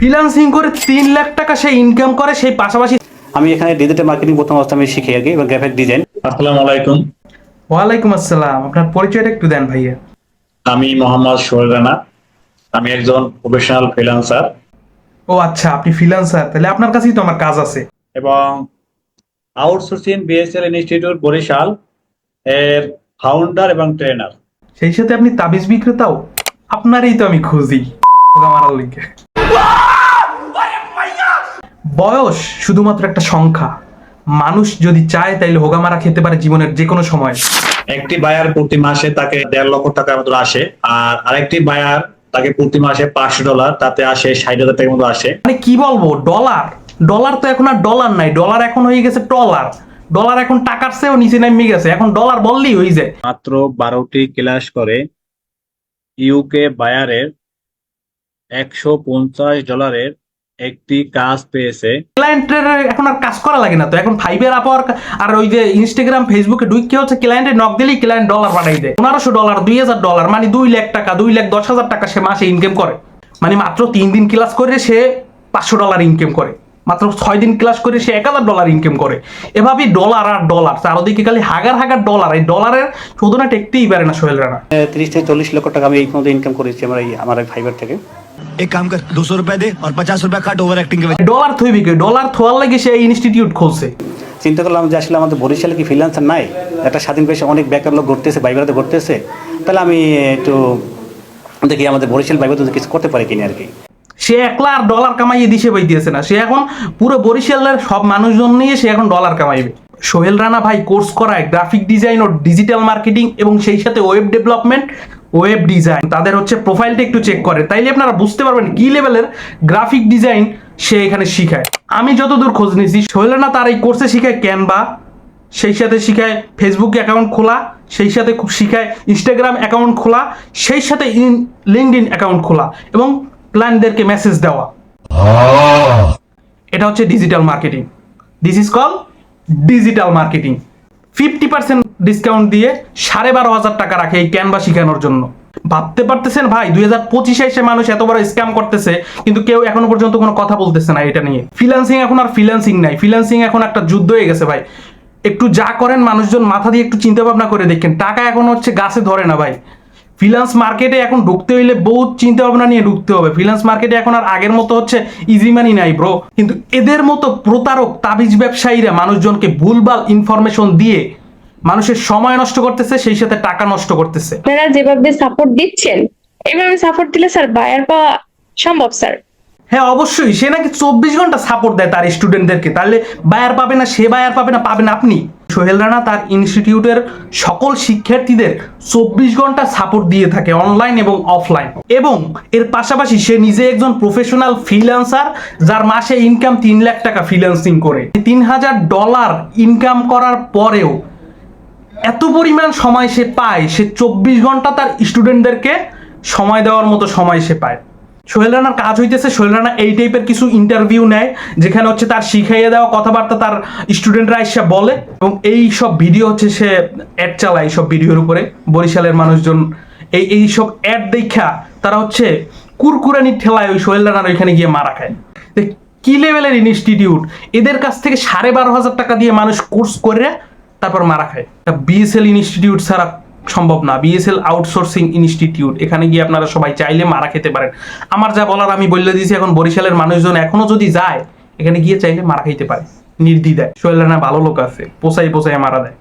Freelancing করে 3 লাখ টাকা সে income করে, সেই পাশাপাশি আমি এখানে ডিজিটাল মার্কেটিং প্রথম অবস্থা আমি শিখি আর কি, এবং গ্রাফিক ডিজাইন। আসসালামু আলাইকুম। ওয়ালাইকুম আসসালাম। আপনার পরিচয়টা একটু দেন ভাইয়া। আমি মোহাম্মদ সোহেল রানা। আমি একজন প্রফেশনাল ফ্রিল্যান্সার ও আচ্ছা, আপনি ফ্রিল্যান্সার, তাহলে আপনার কাছেই তো আমার কাজ আছে। এবং আউটসোর্সিং বিএসএল ইনস্টিটিউট বরিশাল এর ফাউন্ডার এবং ট্রেনার। সেই সাথে আপনি তাবিজ বিক্রেতাও। আপনারই তো আমি খুঁজি মারার লিগে। বয়স শুধুমাত্র একটা সংখ্যা। মানুষ যদি চায় তাইলে হোগামারা খেতে পারে জীবনের যে কোনো সময়। একটি বায়ার প্রতি মাসে তাকে 1.5 লক্ষ টাকার মতো আসে, আর আরেকটি বায়ার তাকে প্রতি মাসে $500, তাতে আসে 60,000 টাকার মতো আসে। মানে কি বলবো, ডলার ডলার তো এখন আর ডলার নাই, ডলার এখন হয়ে গেছে টলার। ডলার এখন টাকার চেয়েও নিচে নেমে গেছে, এখন ডলার বললেই হয়ে যায়। মাত্র 12টি ক্লাস করে ইউকে বায়ারের $150 একটি কাজ পেয়েছে। ক্লায়েন্টের এখন আর কাজ করা লাগে না, তো এখন ফাইবার আপওয়ার আর ওই যে ইনস্টাগ্রাম ফেসবুকে ঢুকে হচ্ছে ক্লায়েন্টের নক দিলেই ক্লায়েন্ট ডলার পাঠাই দেয়। $1500, $2000, মানে 2 লাখ টাকা, 2,10,000 টাকা সে মাসে ইনকাম করে। মানে মাত্র 3 দিন ক্লাস করে সে $500 ইনকাম করে, মাত্র 6 দিন ক্লাস করে সে $1000 ইনকাম করে। এভাবেই ডলার আর ডলার, চারদিকে খালি হাগার হাগার ডলার। এই ডলারের শুধু না টেকতেই পারে না সোহেল রানা। 30 থেকে 40 লক্ষ টাকা আমি এই পর্যন্ত ইনকাম করেছি আমার এই ফাইবার থেকে। एक काम कर 200 रुपए दे और 50 रुपए काट ओवर एक्टिंग के वजह। ডলার থইবি কে? ডলার থোয়ার লাগে সে ইনস্টিটিউট খুলছে। চিন্তা করলাম যে আসলে আমাদের বরিশালে কি ফ্রিল্যান্সার নাই, একটা স্বাধীন পেশা অনেক বেকার লোক ঘুরতেছে, বাইবেরাতে ঘুরতেছে, তাহলে আমি একটু দেখি আমাদের বরিশাল বাইবেরাতে কিছু করতে পারি কিনা আর কি। সে একলা আর ডলার কামাইয়ে দিশে পাইতেছে না, সে এখন পুরো বরিশালের সব মানুষজন নিয়ে সে এখন ডলার কামাইবে। সোহেল রানা ভাই কোর্স করায় গ্রাফিক ডিজাইন ও ডিজিটাল মার্কেটিং এবং সেই সাথে ওয়েব ডেভেলপমেন্ট, ওয়েব ডিজাইন। তাদের হচ্ছে প্রোফাইলটা একটু চেক করে, তাইলে আপনারা বুঝতে পারবেন কি লেভেলের গ্রাফিক ডিজাইন সে এখানে শিখায়। আমি যতদূর খোঁজ নিয়েছি, সোহেল রানা তার এই কোর্সে শিখায় ক্যানভা, সেই সাথে শিখায় ফেসবুক অ্যাকাউন্ট খোলা, সেই সাথে খুব শিখায় ইনস্টাগ্রাম অ্যাকাউন্ট খোলা, সেই সাথে লিঙ্কডইন অ্যাকাউন্ট খোলা এবং ক্লায়েন্টদেরকে মেসেজ দেওয়া। এটা হচ্ছে digital marketing. This is call digital marketing. 50% discount দিয়ে 12,500 টাকা রাখে এই ক্যানভা শেখানোর জন্য। ভাবতে পারতেছেন ভাই, 2025 এসে মানুষ এত বড় স্ক্যাম করতেছে, কিন্তু কেউ এখনো পর্যন্ত কোনো কথা বলতেছে না এটা নিয়ে। ফ্রিল্যান্সিং এখন আর ফ্রিল্যান্সিং নাই, ফ্রিল্যান্সিং এখন একটা যুদ্ধ হয়ে গেছে ভাই। একটু যা করেন মানুষজন মাথা দিয়ে একটু চিন্তা ভাবনা করে দেখেন, টাকা এখন হচ্ছে গাছে ধরে না ভাই। ফ্রিল্যান্স মার্কেটে এখন ঢুকতে হইলে বহুত চিন্তা ভাবনা নিয়ে ঢুকতে হবে। ফ্রিল্যান্স মার্কেটে এখন আর আগের মতো হচ্ছে ইজি মানি নাই ব্রো। কিন্তু এদের মতো প্রতারক তাবিজ ব্যবসায়ীরা মানুষজনকে ভুলভাল ইনফরমেশন দিয়ে মানুষের সময় নষ্ট করতেছে, সেই সাথে টাকা নষ্ট করতেছে। আপনারা যেভাবে সাপোর্ট দিচ্ছেন, এইভাবে সাপোর্ট দিলে স্যার বায়ার পাওয়া সম্ভব স্যার। হ্যাঁ অবশ্যই, সে নাকি 24 ঘন্টা সাপোর্ট দেয় তার স্টুডেন্টদেরকে, তাহলে বায়ার পাবে না, সে বায়ার পাবে না, পাবেন আপনি। সোহেল রানা তার ইনস্টিটিউটের সকল শিক্ষার্থীদের 24 ঘন্টা সাপোর্ট দিয়ে থাকে, অনলাইন এবং অফলাইন। এবং এর পাশাপাশি সে নিজে একজন প্রফেশনাল ফ্রিল্যান্সার, যার মাসে ইনকাম 3 লাখ টাকা ফ্রিল্যান্সিং করে। $3,000 ইনকাম করার পরেও এত পরিমাণ সময় সে পায়, সে 24 ঘন্টা তার স্টুডেন্টদেরকে সময় দেওয়ার মতো সময় সে পায়। সোহেল রানার কাজ হইতেছে, সোহেল রানা এই টাইপের কিছু ইন্টারভিউ নেয়, যেখানে হচ্ছে তার শিখাইয়ে দেওয়া কথাবার্তা তার স্টুডেন্টরা এসে বলে, এবং এই সব ভিডিও হচ্ছে সে অ্যাড চালায়। এইসব ভিডিওর উপরে বরিশালের মানুষজন এইসব অ্যাড দেখা তারা হচ্ছে কুরকুরানি ঠেলায় ওই সোহেল রানার ওইখানে গিয়ে মারা খায়। কি লেভেলের ইনস্টিটিউট! এদের কাছ থেকে 12,500 টাকা দিয়ে মানুষ কোর্স করে তারপর মারা খায়। বিএসএল ইনস্টিটিউট ছাড়া সম্ভব না, বিএসএল আউটসোর্সিং ইনস্টিটিউট। এখানে গিয়ে আপনারা সবাই চাইলে মারা খেতে পারেন। আমার যা বলার আমি বলে দিয়েছি, এখন বরিশালের মানুষজন এখনো যদি যায় এখানে গিয়ে চাইলে মারা খাইতে পারে নির্দ্বিধায়। সোহেল রানা ভালো লোক আছে, পোষাই পোষাই মারা দেয়।